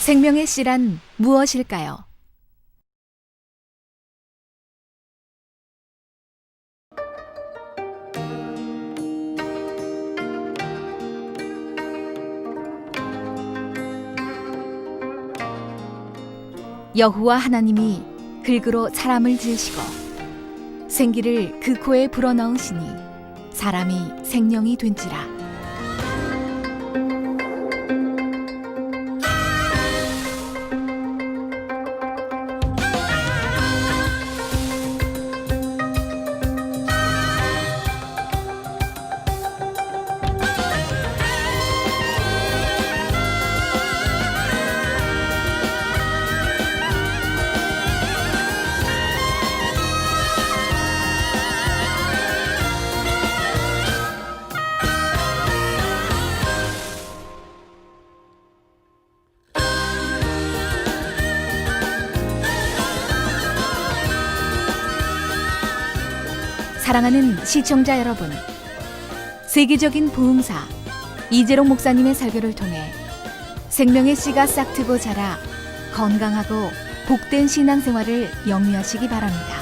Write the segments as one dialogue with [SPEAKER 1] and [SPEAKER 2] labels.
[SPEAKER 1] 생명의 씨란 무엇일까요? 여호와 하나님이 흙으로 사람을 지으시고 생기를 그 코에 불어넣으시니 사람이 생명이 된지라. 사랑하는 시청자 여러분, 세계적인 부흥사 이재롱 목사님의 설교를 통해 생명의 씨가 싹트고 자라 건강하고 복된 신앙생활을 영위하시기 바랍니다.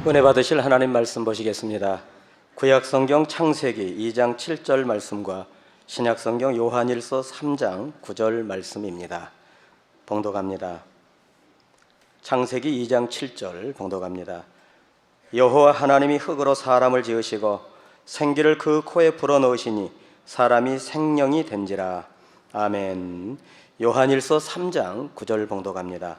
[SPEAKER 2] 은혜 받으실 하나님 말씀 보시겠습니다. 구약성경 창세기 2장 7절 말씀과 신약성경 요한일서 3장 9절 말씀입니다. 봉독합니다. 창세기 2장 7절 봉독합니다. 여호와 하나님이 흙으로 사람을 지으시고 생기를 그 코에 불어넣으시니 사람이 생명이 된지라. 아멘. 요한일서 3장 9절 봉독합니다.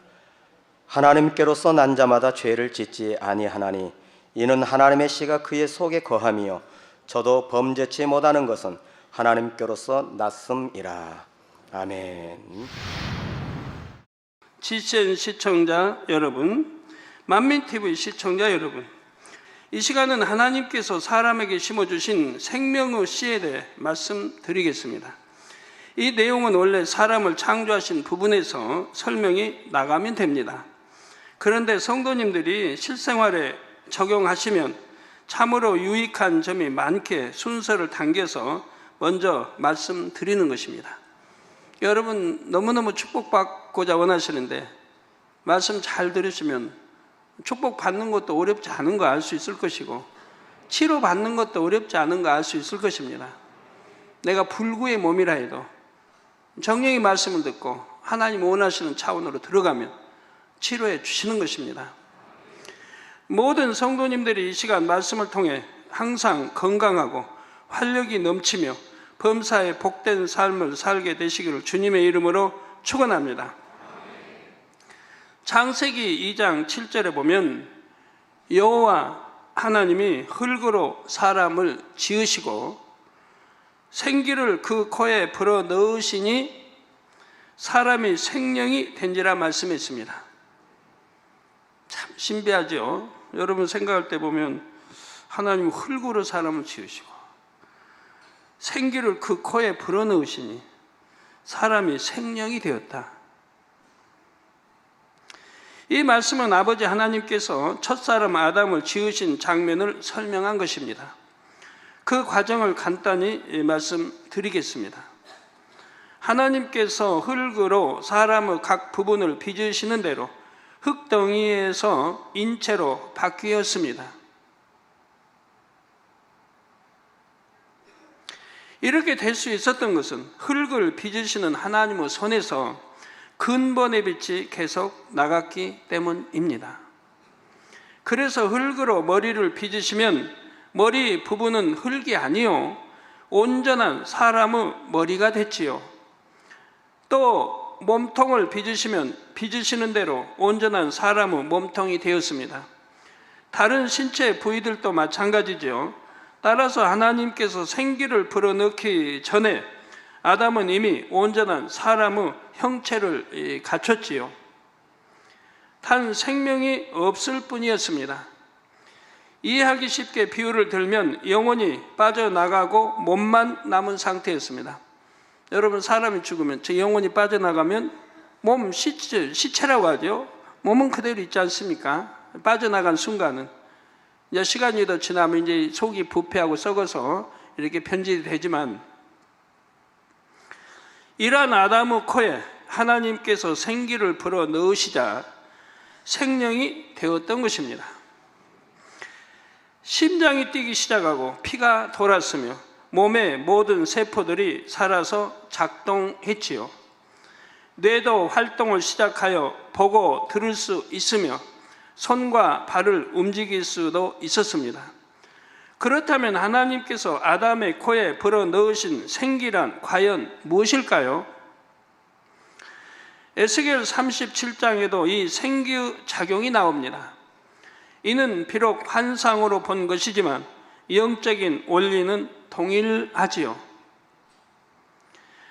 [SPEAKER 2] 하나님께로서 난 자마다 죄를 짓지 아니하나니 이는 하나님의 씨가 그의 속에 거함이요 저도 범죄치 못하는 것은 하나님께로서 났음이라. 아멘.
[SPEAKER 3] GCN 시청자 여러분, 만민TV 시청자 여러분, 이 시간은 하나님께서 사람에게 심어주신 생명의 씨에 대해 말씀드리겠습니다. 이 내용은 원래 사람을 창조하신 부분에서 설명이 나가면 됩니다. 그런데 성도님들이 실생활에 적용하시면 참으로 유익한 점이 많게 순서를 당겨서 먼저 말씀드리는 것입니다. 여러분 너무너무 축복받고자 원하시는데 말씀 잘 들으시면 축복받는 것도 어렵지 않은 거 알 수 있을 것이고 치료받는 것도 어렵지 않은 거 알 수 있을 것입니다. 내가 불구의 몸이라 해도 정령의 말씀을 듣고 하나님 원하시는 차원으로 들어가면 치료해 주시는 것입니다. 모든 성도님들이 이 시간 말씀을 통해 항상 건강하고 활력이 넘치며 범사에 복된 삶을 살게 되시기를 주님의 이름으로 축원합니다. 창세기 2장 7절에 보면 여호와 하나님이 흙으로 사람을 지으시고 생기를 그 코에 불어 넣으시니 사람이 생명이 된지라 말씀했습니다. 참 신비하죠. 여러분 생각할 때 보면 하나님 흙으로 사람을 지으시고 생기를 그 코에 불어넣으시니 사람이 생명이 되었다. 이 말씀은 아버지 하나님께서 첫사람 아담을 지으신 장면을 설명한 것입니다. 그 과정을 간단히 말씀드리겠습니다. 하나님께서 흙으로 사람의 각 부분을 빚으시는 대로 흙덩이에서 인체로 바뀌었습니다. 이렇게 될 수 있었던 것은 흙을 빚으시는 하나님의 손에서 근본의 빛이 계속 나갔기 때문입니다. 그래서 흙으로 머리를 빚으시면 머리 부분은 흙이 아니요 온전한 사람의 머리가 됐지요. 또 몸통을 빚으시면 빚으시는 대로 온전한 사람의 몸통이 되었습니다. 다른 신체 부위들도 마찬가지죠. 따라서 하나님께서 생기를 불어넣기 전에 아담은 이미 온전한 사람의 형체를 갖췄지요. 단 생명이 없을 뿐이었습니다. 이해하기 쉽게 비유를 들면 영혼이 빠져나가고 몸만 남은 상태였습니다. 여러분 사람이 죽으면 저 영혼이 빠져나가면 몸 시체라고 하죠. 몸은 그대로 있지 않습니까? 빠져나간 순간은 이제 시간이 더 지나면 이제 속이 부패하고 썩어서 이렇게 변질이 되지만, 이러한 아담의 코에 하나님께서 생기를 불어 넣으시자 생명이 되었던 것입니다. 심장이 뛰기 시작하고 피가 돌았으며 몸의 모든 세포들이 살아서 작동했지요. 뇌도 활동을 시작하여 보고 들을 수 있으며 손과 발을 움직일 수도 있었습니다. 그렇다면 하나님께서 아담의 코에 불어 넣으신 생기란 과연 무엇일까요? 에스겔 37장에도 이 생기작용이 나옵니다. 이는 비록 환상으로 본 것이지만 영적인 원리는 동일하지요.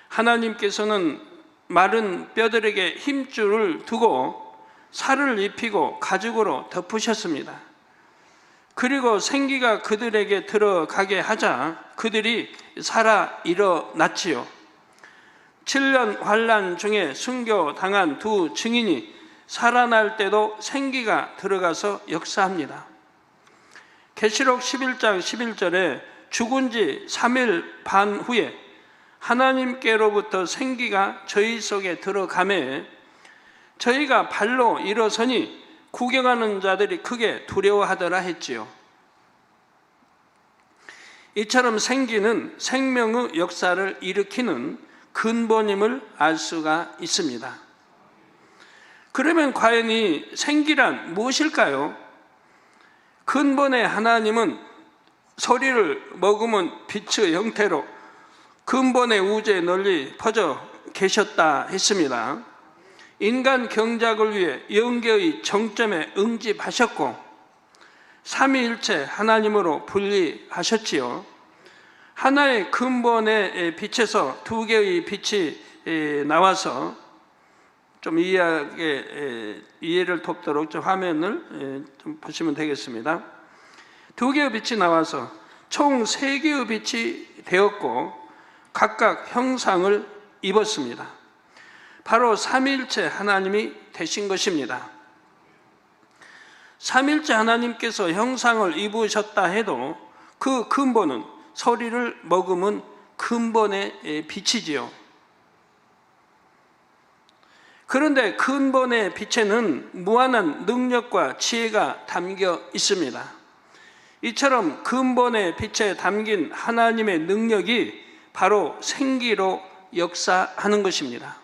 [SPEAKER 3] 하나님께서는 마른 뼈들에게 힘줄을 두고 살을 입히고 가죽으로 덮으셨습니다. 그리고 생기가 그들에게 들어가게 하자 그들이 살아 일어났지요. 7년 환난 중에 순교당한 두 증인이 살아날 때도 생기가 들어가서 역사합니다. 계시록 11장 11절에 죽은 지 3일 반 후에 하나님께로부터 생기가 저희 속에 들어가매 저희가 발로 일어서니 구경하는 자들이 크게 두려워하더라 했지요. 이처럼 생기는 생명의 역사를 일으키는 근본임을 알 수가 있습니다. 그러면 과연 이 생기란 무엇일까요? 근본의 하나님은 소리를 머금은 빛의 형태로 근본의 우주에 널리 퍼져 계셨다 했습니다. 인간 경작을 위해 영계의 정점에 응집하셨고 삼위일체 하나님으로 분리하셨지요. 하나의 근본의 빛에서 두 개의 빛이 나와서 좀 이해를 돕도록 좀 화면을 좀 보시면 되겠습니다. 두 개의 빛이 나와서 총 세 개의 빛이 되었고 각각 형상을 입었습니다. 바로 삼위일체 하나님이 되신 것입니다. 삼위일체 하나님께서 형상을 입으셨다 해도 그 근본은 소리를 머금은 근본의 빛이지요. 그런데 근본의 빛에는 무한한 능력과 지혜가 담겨 있습니다. 이처럼 근본의 빛에 담긴 하나님의 능력이 바로 생기로 역사하는 것입니다.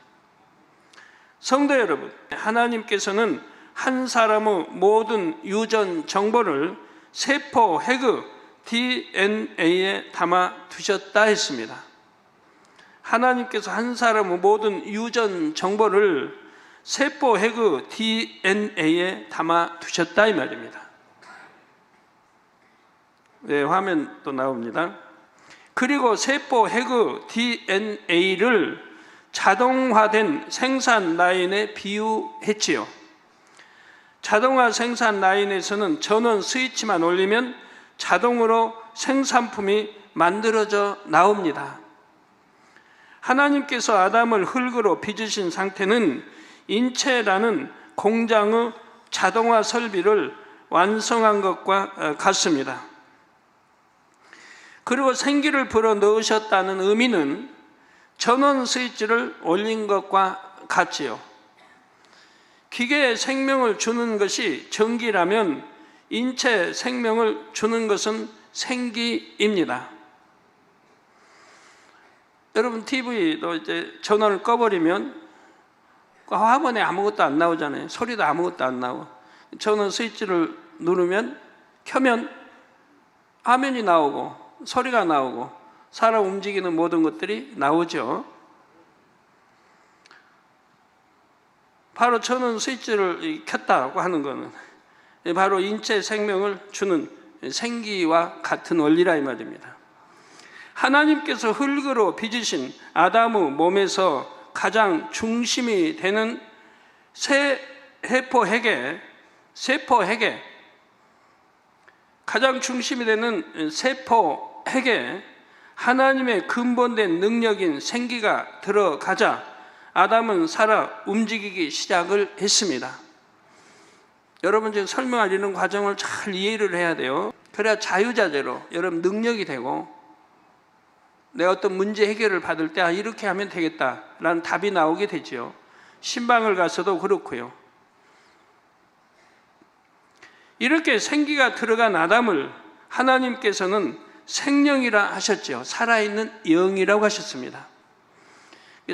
[SPEAKER 3] 성도 여러분, 하나님께서는 한 사람의 모든 유전 정보를 세포 핵의 DNA에 담아 두셨다 했습니다. 하나님께서 한 사람의 모든 유전 정보를 세포 핵의 DNA에 담아 두셨다 이 말입니다. 네, 화면 또 나옵니다. 그리고 세포 핵의 DNA를 자동화된 생산 라인에 비유했지요. 자동화 생산 라인에서는 전원 스위치만 올리면 자동으로 생산품이 만들어져 나옵니다. 하나님께서 아담을 흙으로 빚으신 상태는 인체라는 공장의 자동화 설비를 완성한 것과 같습니다. 그리고 생기를 불어 넣으셨다는 의미는 전원 스위치를 올린 것과 같지요. 기계에 생명을 주는 것이 전기라면 인체 생명을 주는 것은 생기입니다. 여러분 TV도 이제 전원을 꺼버리면 화면에 아무것도 안 나오잖아요. 소리도 아무것도 안 나와. 전원 스위치를 누르면 켜면 화면이 나오고 소리가 나오고 사람 움직이는 모든 것들이 나오죠. 바로 전원 스위치를 켰다고 하는 것은 바로 인체 생명을 주는 생기와 같은 원리라 이 말입니다. 하나님께서 흙으로 빚으신 아담의 몸에서 가장 중심이 되는 세포 핵에 가장 중심이 되는 세포 핵에 하나님의 근본된 능력인 생기가 들어가자 아담은 살아 움직이기 시작을 했습니다. 여러분 지금 설명하려는 과정을 잘 이해를 해야 돼요. 그래야 자유자재로 여러분 능력이 되고 내가 어떤 문제 해결을 받을 때 이렇게 하면 되겠다라는 답이 나오게 되지요. 신방을 가서도 그렇고요. 이렇게 생기가 들어간 아담을 하나님께서는 생명이라 하셨죠. 살아있는 영이라고 하셨습니다.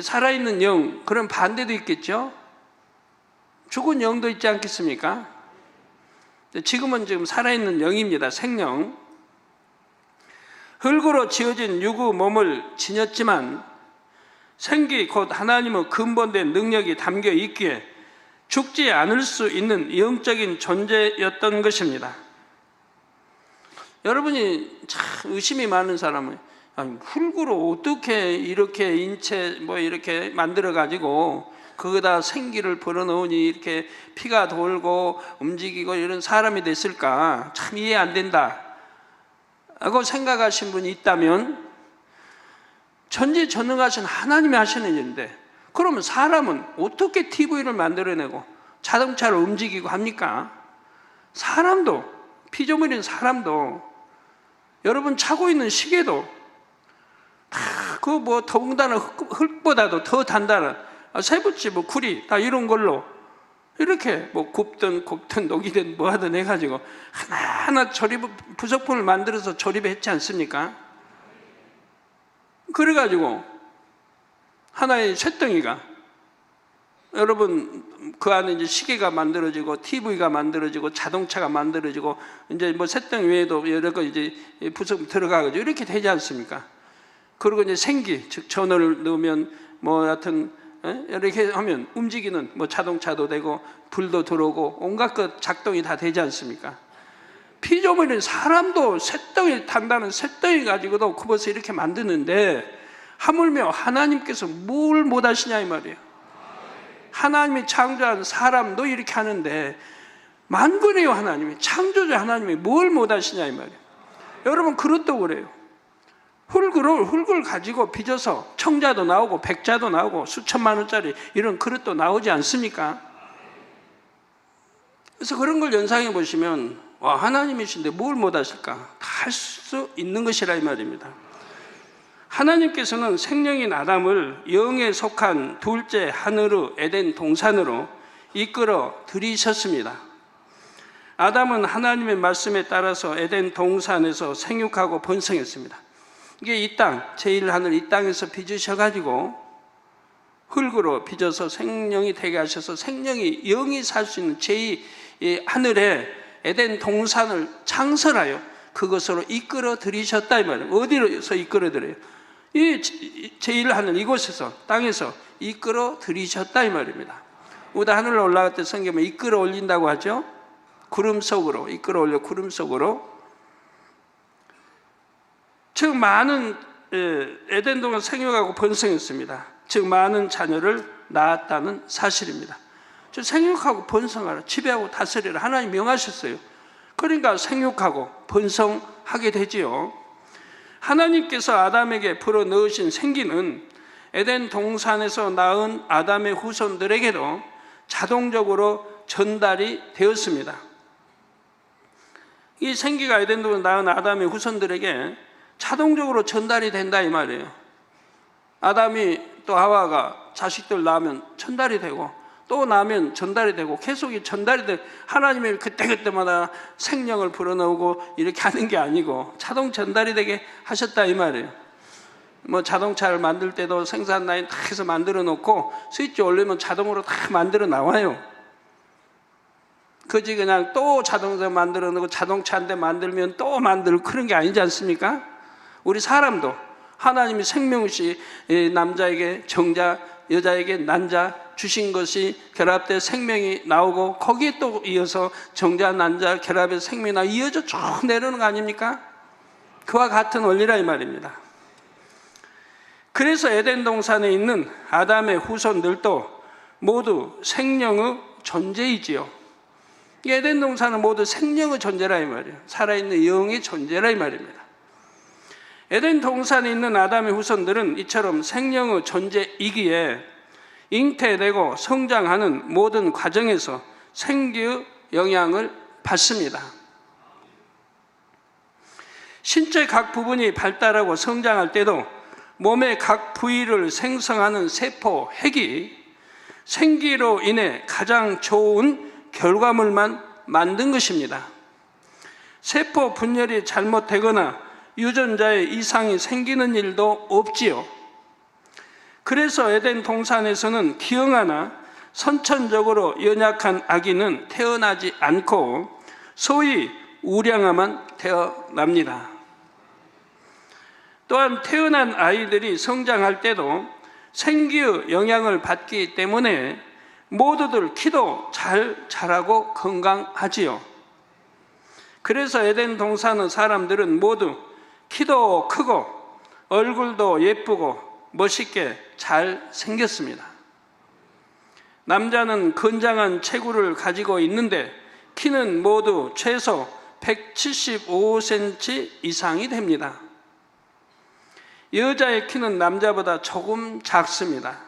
[SPEAKER 3] 살아있는 영, 그런 반대도 있겠죠. 죽은 영도 있지 않겠습니까? 지금은 지금 살아있는 영입니다. 생명. 흙으로 지어진 유구 몸을 지녔지만 생기 곧 하나님의 근본된 능력이 담겨 있기에 죽지 않을 수 있는 영적인 존재였던 것입니다. 여러분이 참 의심이 많은 사람은 흙으로 어떻게 이렇게 인체 이렇게 만들어 가지고 거기다 생기를 불어넣으니 이렇게 피가 돌고 움직이고 이런 사람이 됐을까? 참 이해 안 된다 라고 생각하신 분이 있다면 전지전능하신 하나님이 하시는 일인데 그러면 사람은 어떻게 TV를 만들어내고 자동차를 움직이고 합니까? 사람도, 피조물인 사람도, 여러분 차고 있는 시계도 다 더군다나 흙보다도 더 단단한 쇠붙이 구리 다 이런 걸로 이렇게 굽든 녹이든 하든 해가지고 하나하나 부속품을 만들어서 조립했지 않습니까? 그래가지고 하나의 쇳덩이가 여러분 그 안에 이제 시계가 만들어지고 TV가 만들어지고 자동차가 만들어지고 이제 쇳덩이 외에도 여러 거 이제 부속 들어가가지고 이렇게 되지 않습니까? 그리고 이제 생기 즉 전원을 넣으면 하여튼 이렇게 하면 움직이는 자동차도 되고 불도 들어오고 온갖 것 작동이 다 되지 않습니까? 피조물인 사람도 쇳덩이 단단한 쇳덩이 가지고도 굽어서 이렇게 만드는데 하물며 하나님께서 뭘 못하시냐 이 말이에요. 하나님이 창조한 사람도 이렇게 하는데 만군이요 하나님이 창조주 하나님이 뭘 못하시냐 이 말이에요. 여러분 그릇도 그래요. 흙을 가지고 빚어서 청자도 나오고 백자도 나오고 수천만 원짜리 이런 그릇도 나오지 않습니까? 그래서 그런 걸 연상해 보시면 와 하나님이신데 뭘 못하실까? 다 할 수 있는 것이라 이 말입니다. 하나님께서는 생명인 아담을 영에 속한 둘째 하늘의 에덴 동산으로 이끌어 들이셨습니다. 아담은 하나님의 말씀에 따라서 에덴 동산에서 생육하고 번성했습니다. 이게 이 땅, 제1하늘 이 땅에서 빚으셔가지고 흙으로 빚어서 생명이 되게 하셔서 생명이 영이 살 수 있는 제2하늘에 에덴 동산을 창설하여 그것으로 이끌어 들이셨다 이 말이에요. 어디로서 이끌어 들여요? 이 제1하늘 이곳에서 땅에서 이끌어 들이셨다 이 말입니다. 우리가 하늘로 올라갈 때 성경에 이끌어 올린다고 하죠. 구름 속으로 이끌어 올려 구름 속으로. 즉 많은 에덴 동안 생육하고 번성했습니다. 즉 많은 자녀를 낳았다는 사실입니다. 즉 생육하고 번성하라 지배하고 다스리라 하나님 명하셨어요. 그러니까 생육하고 번성하게 되지요. 하나님께서 아담에게 불어넣으신 생기는 에덴 동산에서 낳은 아담의 후손들에게도 자동적으로 전달이 되었습니다. 이 생기가 에덴 동산에서 낳은 아담의 후손들에게 자동적으로 전달이 된다 이 말이에요. 아담이 또 하와가 자식들 낳으면 전달이 되고 또 낳으면 전달이 되고 계속 전달이 되고 하나님이 그때그때마다 생명을 불어넣고 이렇게 하는 게 아니고 자동 전달이 되게 하셨다 이 말이에요. 자동차를 만들 때도 생산 라인 다 해서 만들어 놓고 스위치 올리면 자동으로 다 만들어 나와요. 그지 그냥 또 자동차 만들어 놓고 자동차 한 대 만들면 또 만들고 그런 게 아니지 않습니까? 우리 사람도 하나님이 생명시 남자에게 정자 여자에게 난자 주신 것이 결합돼 생명이 나오고 거기에 또 이어서 정자 난자 결합해서 생명이 나오고 이어져 쭉 내려오는 거 아닙니까? 그와 같은 원리라 이 말입니다. 그래서 에덴 동산에 있는 아담의 후손들도 모두 생명의 존재이지요. 에덴 동산은 모두 생명의 존재라 이 말이에요. 살아있는 영의 존재라 이 말입니다. 에덴 동산에 있는 아담의 후손들은 이처럼 생명의 존재이기에 잉태되고 성장하는 모든 과정에서 생기의 영향을 받습니다. 신체 각 부분이 발달하고 성장할 때도 몸의 각 부위를 생성하는 세포 핵이 생기로 인해 가장 좋은 결과물만 만든 것입니다. 세포 분열이 잘못되거나 유전자에 이상이 생기는 일도 없지요. 그래서 에덴 동산에서는 기형아나 선천적으로 연약한 아기는 태어나지 않고 소위 우량아만 태어납니다. 또한 태어난 아이들이 성장할 때도 생기의 영향을 받기 때문에 모두들 키도 잘 자라고 건강하지요. 그래서 에덴 동산의 사람들은 모두 키도 크고 얼굴도 예쁘고 멋있게 잘 생겼습니다. 남자는 건장한 체구를 가지고 있는데 키는 모두 최소 175cm 이상이 됩니다. 여자의 키는 남자보다 조금 작습니다.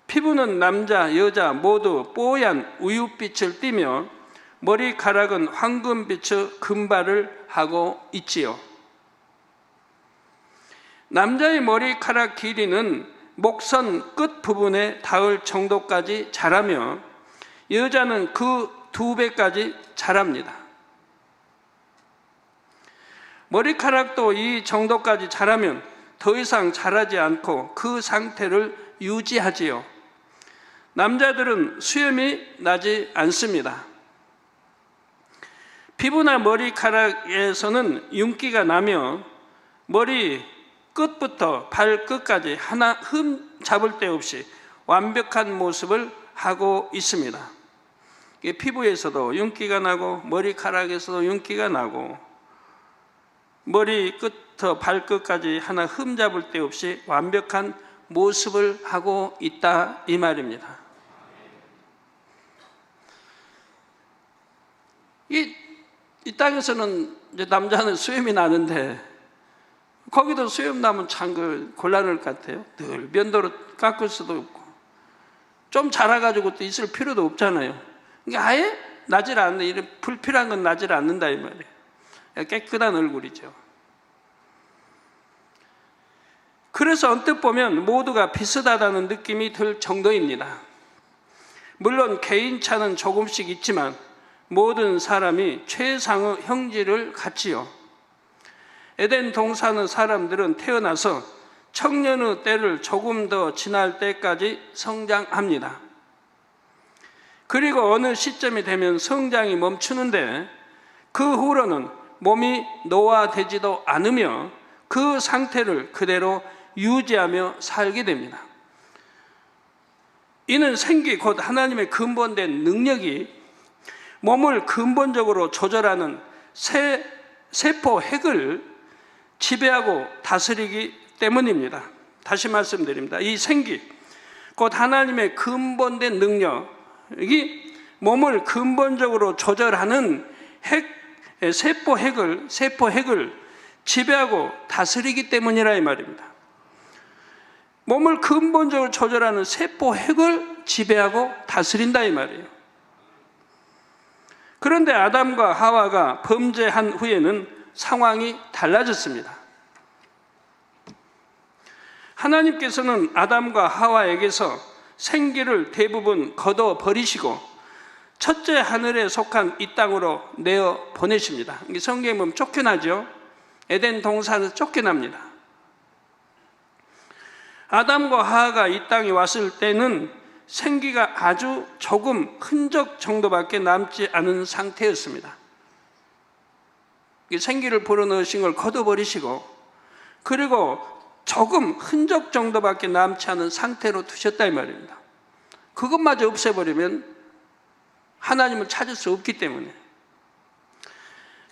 [SPEAKER 3] 피부는 남자, 여자 모두 뽀얀 우윳빛을 띠며 머리카락은 황금빛의 금발을 하고 있지요. 남자의 머리카락 길이는 목선 끝 부분에 닿을 정도까지 자라며 여자는 그 2배까지 자랍니다. 머리카락도 이 정도까지 자라면 더 이상 자라지 않고 그 상태를 유지하지요. 남자들은 수염이 나지 않습니다. 피부나 머리카락에서는 윤기가 나며 머리 끝부터 발끝까지 하나 흠 잡을 데 없이 완벽한 모습을 하고 있습니다. 피부에서도 윤기가 나고 머리카락에서도 윤기가 나고 머리 끝부터 발끝까지 하나 흠 잡을 데 없이 완벽한 모습을 하고 있다 이 말입니다. 이 땅에서는 이제 남자는 수염이 나는데 거기도 수염 나면 참 곤란할 것 같아요. 늘 면도로 깎을 수도 없고 좀 자라가지고 또 있을 필요도 없잖아요. 그러니까 아예 나질 않는 이런 불필요한 건 나질 않는다 이 말이에요. 깨끗한 얼굴이죠. 그래서 언뜻 보면 모두가 비슷하다는 느낌이 들 정도입니다. 물론 개인차는 조금씩 있지만 모든 사람이 최상의 형질을 갖지요. 에덴 동산의 사람들은 태어나서 청년의 때를 조금 더 지날 때까지 성장합니다. 그리고 어느 시점이 되면 성장이 멈추는데 그 후로는 몸이 노화되지도 않으며 그 상태를 그대로 유지하며 살게 됩니다. 이는 생기 곧 하나님의 근본된 능력이 몸을 근본적으로 조절하는 세포 핵을 지배하고 다스리기 때문입니다. 다시 말씀드립니다. 이 생기 곧 하나님의 근본된 능력이 몸을 근본적으로 조절하는 세포 핵을 지배하고 다스리기 때문이라 이 말입니다. 몸을 근본적으로 조절하는 세포 핵을 지배하고 다스린다 이 말이에요. 그런데 아담과 하와가 범죄한 후에는 상황이 달라졌습니다. 하나님께서는 아담과 하와에게서 생기를 대부분 걷어버리시고 첫째 하늘에 속한 이 땅으로 내어 보내십니다. 성경에 보면 쫓겨나죠. 에덴 동산에서 쫓겨납니다. 아담과 하와가 이 땅에 왔을 때는 생기가 아주 조금 흔적 정도밖에 남지 않은 상태였습니다. 생기를 불어넣으신 걸 걷어버리시고 그리고 조금 흔적 정도밖에 남지 않은 상태로 두셨다 이 말입니다. 그것마저 없애버리면 하나님을 찾을 수 없기 때문에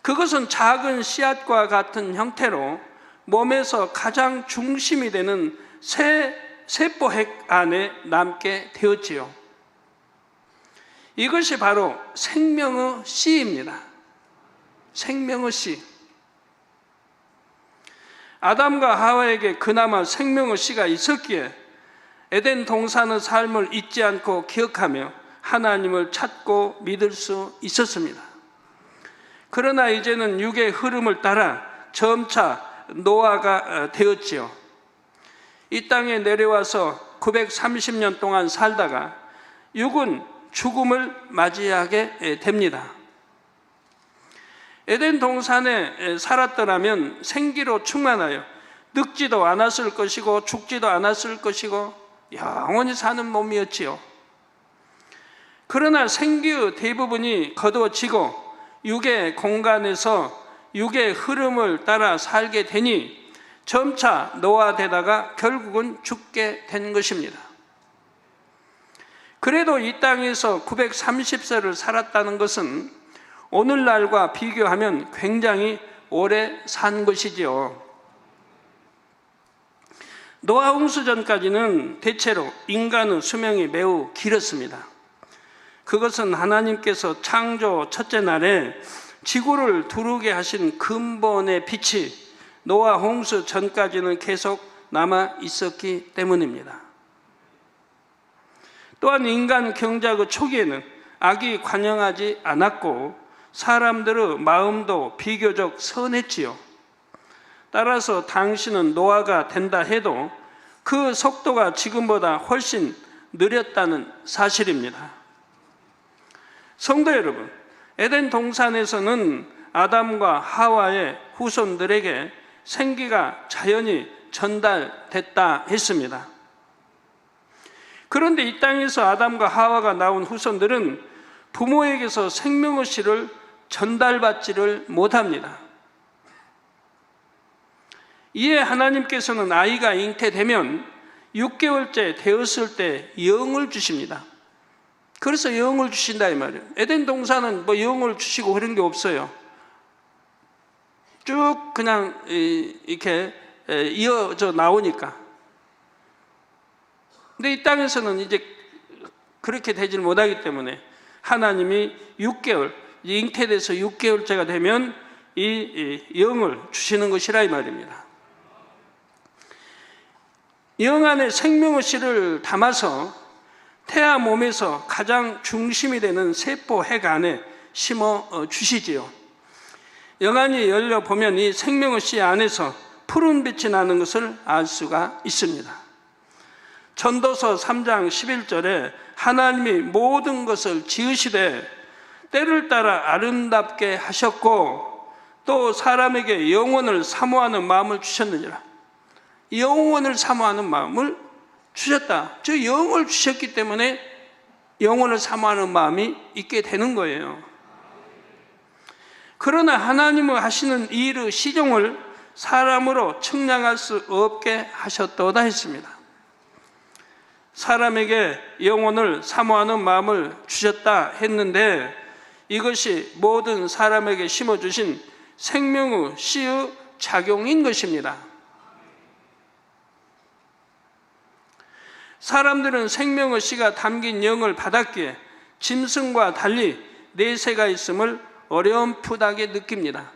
[SPEAKER 3] 그것은 작은 씨앗과 같은 형태로 몸에서 가장 중심이 되는 세포핵 안에 남게 되었지요. 이것이 바로 생명의 씨입니다. 생명의 씨. 아담과 하와에게 그나마 생명의 씨가 있었기에 에덴 동산의 삶을 잊지 않고 기억하며 하나님을 찾고 믿을 수 있었습니다. 그러나 이제는 육의 흐름을 따라 점차 노아가 되었지요. 이 땅에 내려와서 930년 동안 살다가 육은 죽음을 맞이하게 됩니다. 에덴 동산에 살았더라면 생기로 충만하여 늙지도 않았을 것이고 죽지도 않았을 것이고 영원히 사는 몸이었지요. 그러나 생기의 대부분이 거두어지고 육의 공간에서 육의 흐름을 따라 살게 되니 점차 노화되다가 결국은 죽게 된 것입니다. 그래도 이 땅에서 930세를 살았다는 것은 오늘날과 비교하면 굉장히 오래 산 것이지요. 노아 홍수 전까지는 대체로 인간의 수명이 매우 길었습니다. 그것은 하나님께서 창조 첫째 날에 지구를 두르게 하신 근본의 빛이 노아 홍수 전까지는 계속 남아 있었기 때문입니다. 또한 인간 경작의 초기에는 악이 관영하지 않았고 사람들의 마음도 비교적 선했지요. 따라서 당신은 노아가 된다 해도 그 속도가 지금보다 훨씬 느렸다는 사실입니다. 성도 여러분, 에덴 동산에서는 아담과 하와의 후손들에게 생기가 자연히 전달됐다 했습니다. 그런데 이 땅에서 아담과 하와가 나온 후손들은 부모에게서 생명의 씨를 전달받지를 못합니다. 이에 하나님께서는 아이가 잉태되면 6개월째 되었을 때 영을 주십니다. 그래서 영을 주신다 이 말이에요. 에덴 동산은 뭐 영을 주시고 그런 게 없어요. 쭉 그냥 이렇게 이어져 나오니까. 근데 이 땅에서는 이제 그렇게 되질 못하기 때문에 하나님이 6개월, 잉태돼서 6개월째가 되면 이 영을 주시는 것이라 이 말입니다. 영 안에 생명의 씨를 담아서 태아 몸에서 가장 중심이 되는 세포 핵 안에 심어 주시지요. 영안이 열려 보면 이 생명의 씨 안에서 푸른 빛이 나는 것을 알 수가 있습니다. 전도서 3장 11절에 하나님이 모든 것을 지으시되 때를 따라 아름답게 하셨고 또 사람에게 영원을 사모하는 마음을 주셨느니라. 영원을 사모하는 마음을 주셨다. 저 영을 주셨기 때문에 영원을 사모하는 마음이 있게 되는 거예요. 그러나 하나님은 하시는 이 일의 시종을 사람으로 측량할 수 없게 하셨도다 했습니다. 사람에게 영혼을 사모하는 마음을 주셨다 했는데 이것이 모든 사람에게 심어주신 생명의 씨의 작용인 것입니다. 사람들은 생명의 씨가 담긴 영을 받았기에 짐승과 달리 내세가 있음을 어렴풋하게 느낍니다.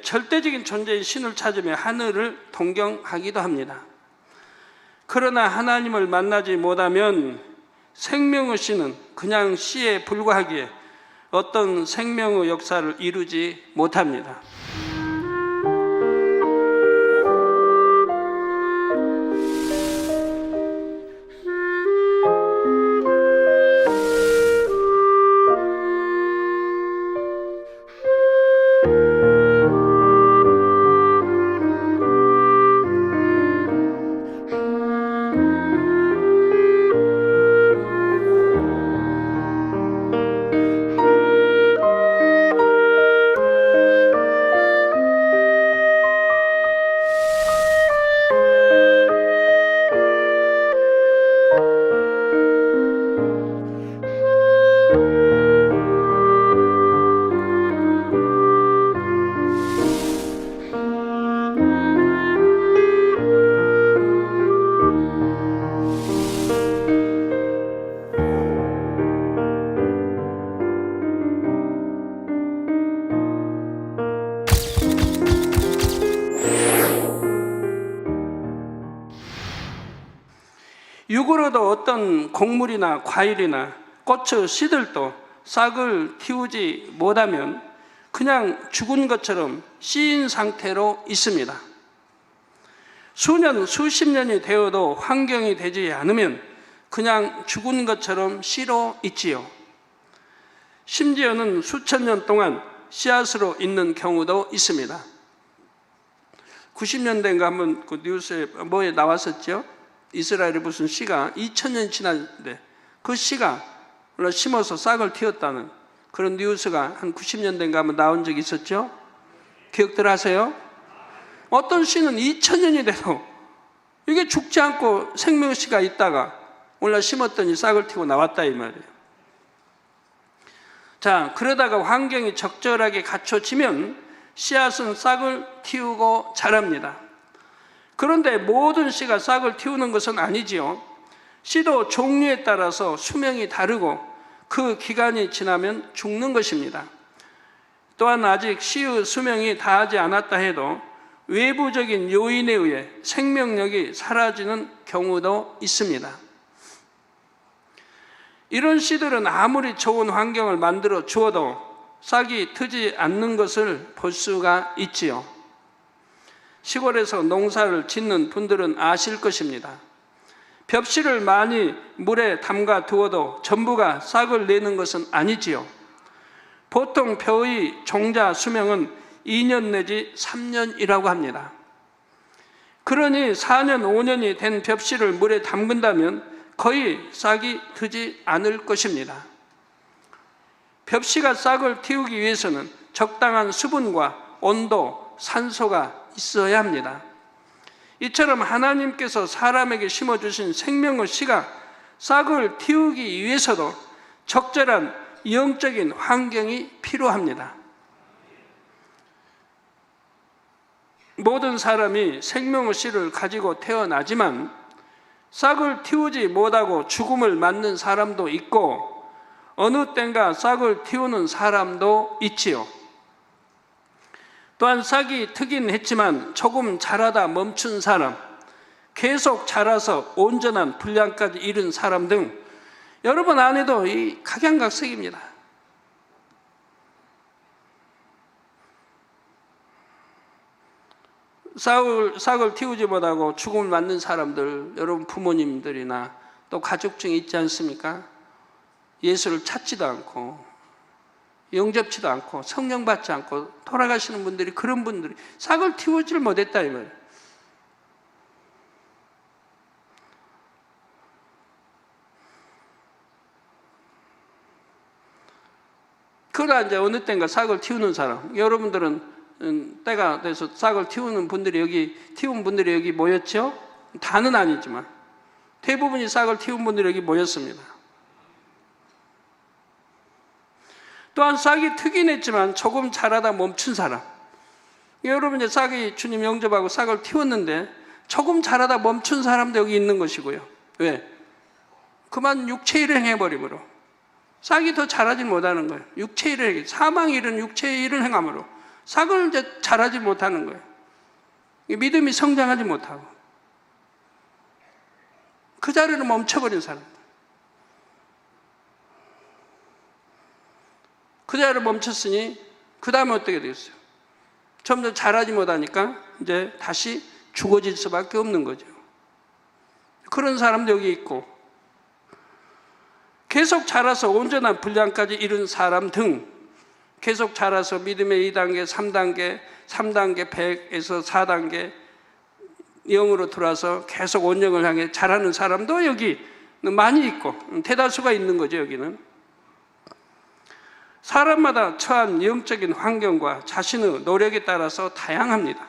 [SPEAKER 3] 절대적인 존재인 신을 찾으며 하늘을 동경하기도 합니다. 그러나 하나님을 만나지 못하면 생명의 씨는 그냥 씨에 불과하기에 어떤 생명의 역사를 이루지 못합니다. 육으로도 어떤 곡물이나 과일이나 고추 씨들도 싹을 틔우지 못하면 그냥 죽은 것처럼 씨인 상태로 있습니다. 수년, 수십 년이 되어도 환경이 되지 않으면 그냥 죽은 것처럼 씨로 있지요. 심지어는 수천 년 동안 씨앗으로 있는 경우도 있습니다. 90년대인가 한번 그 뉴스에 뭐에 나왔었죠? 이스라엘의 무슨 씨가 2000년이 지났는데 그 씨가 심어서 싹을 틔웠다는 그런 뉴스가 한 90년대인가 한번 나온 적이 있었죠? 기억들 하세요? 어떤 씨는 2000년이 돼도 이게 죽지 않고 생명씨가 있다가 오늘 심었더니 싹을 틔우고 나왔다 이 말이에요. 자, 그러다가 환경이 적절하게 갖춰지면 씨앗은 싹을 틔우고 자랍니다. 그런데 모든 씨가 싹을 틔우는 것은 아니지요. 씨도 종류에 따라서 수명이 다르고 그 기간이 지나면 죽는 것입니다. 또한 아직 씨의 수명이 다하지 않았다 해도 외부적인 요인에 의해 생명력이 사라지는 경우도 있습니다. 이런 씨들은 아무리 좋은 환경을 만들어 주어도 싹이 트지 않는 것을 볼 수가 있지요. 시골에서 농사를 짓는 분들은 아실 것입니다. 벽씨를 많이 물에 담가 두어도 전부가 싹을 내는 것은 아니지요. 보통 벼의 종자 수명은 2년 내지 3년이라고 합니다. 그러니 4년, 5년이 된 벽씨를 물에 담근다면 거의 싹이 트지 않을 것입니다. 벽씨가 싹을 틔우기 위해서는 적당한 수분과 온도, 산소가 있어야 합니다. 이처럼 하나님께서 사람에게 심어주신 생명의 씨가 싹을 틔우기 위해서도 적절한 영적인 환경이 필요합니다. 모든 사람이 생명의 씨를 가지고 태어나지만 싹을 틔우지 못하고 죽음을 맞는 사람도 있고 어느 땐가 싹을 틔우는 사람도 있지요. 또한 싹이 트긴 했지만 조금 자라다 멈춘 사람, 계속 자라서 온전한 분량까지 이룬 사람 등 여러분 안에도 이 각양각색입니다. 싹을 틔우지 못하고 죽음을 맞는 사람들, 여러분 부모님들이나 또 가족 중에 있지 않습니까? 예수를 찾지도 않고 영접치도 않고 성령 받지 않고 돌아가시는 분들이, 그런 분들이 싹을 틔우지를 못했다 이 말이에요. 그러나 이제 어느 때인가 싹을 틔우는 사람, 여러분들은 때가 돼서 싹을 틔우는 분들이 틔운 분들이 여기 모였죠? 다는 아니지만 대부분이 싹을 틔운 분들이 여기 모였습니다. 또한 싹이 트긴 했지만 조금 자라다 멈춘 사람, 여러분 이제 싹이 주님 영접하고 싹을 틔웠는데 조금 자라다 멈춘 사람도 여기 있는 것이고요. 왜? 그만 육체일을 해버림으로 싹이 더 자라지 못하는 거예요. 육체일을, 사망이 이른 육체일을 행함으로 싹을 이제 자라지 못하는 거예요. 믿음이 성장하지 못하고 그 자리를 멈춰버린 사람들, 그 자리를 멈췄으니 그 다음에 어떻게 되겠어요? 점점 자라지 못하니까 이제 다시 죽어질 수밖에 없는 거죠. 그런 사람도 여기 있고 계속 자라서 온전한 분량까지 이룬 사람 등 계속 자라서 믿음의 2단계, 3단계, 3단계 100에서 4단계 0으로 들어와서 계속 온영을 향해 자라는 사람도 여기 많이 있고 대다수가 있는 거죠. 여기는 사람마다 처한 영적인 환경과 자신의 노력에 따라서 다양합니다.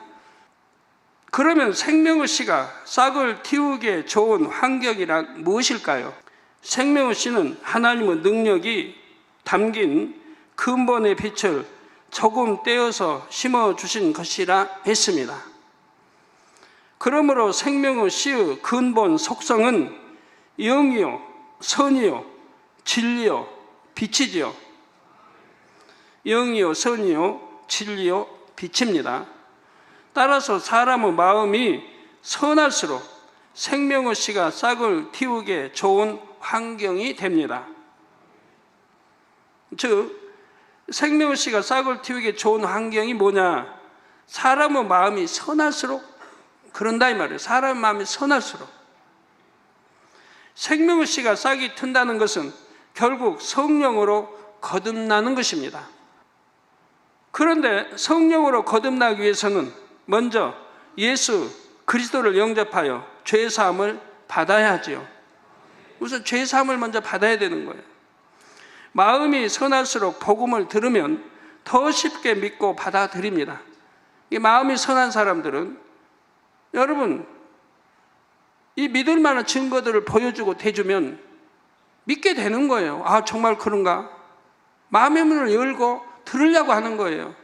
[SPEAKER 3] 그러면 생명의 씨가 싹을 틔우기에 좋은 환경이란 무엇일까요? 생명의 씨는 하나님의 능력이 담긴 근본의 빛을 조금 떼어서 심어주신 것이라 했습니다. 그러므로 생명의 씨의 근본 속성은 영이요, 선이요, 진리요, 빛이지요. 영이요, 선이요, 진리요, 빛입니다. 따라서 사람의 마음이 선할수록 생명의 씨가 싹을 틔우기에 좋은 환경이 됩니다. 즉 생명의 씨가 싹을 틔우기 좋은 환경이 뭐냐? 사람의 마음이 선할수록 그런다 이 말이에요. 사람의 마음이 선할수록. 생명의 씨가 싹이 튼다는 것은 결국 성령으로 거듭나는 것입니다. 그런데 성령으로 거듭나기 위해서는 먼저 예수 그리스도를 영접하여 죄 사함을 받아야 하지요. 우선 죄 사함을 먼저 받아야 되는 거예요. 마음이 선할수록 복음을 들으면 더 쉽게 믿고 받아들입니다. 이 마음이 선한 사람들은 여러분 이 믿을 만한 증거들을 보여주고 대주면 믿게 되는 거예요. 아, 정말 그런가? 마음의 문을 열고 들으려고 하는 거예요.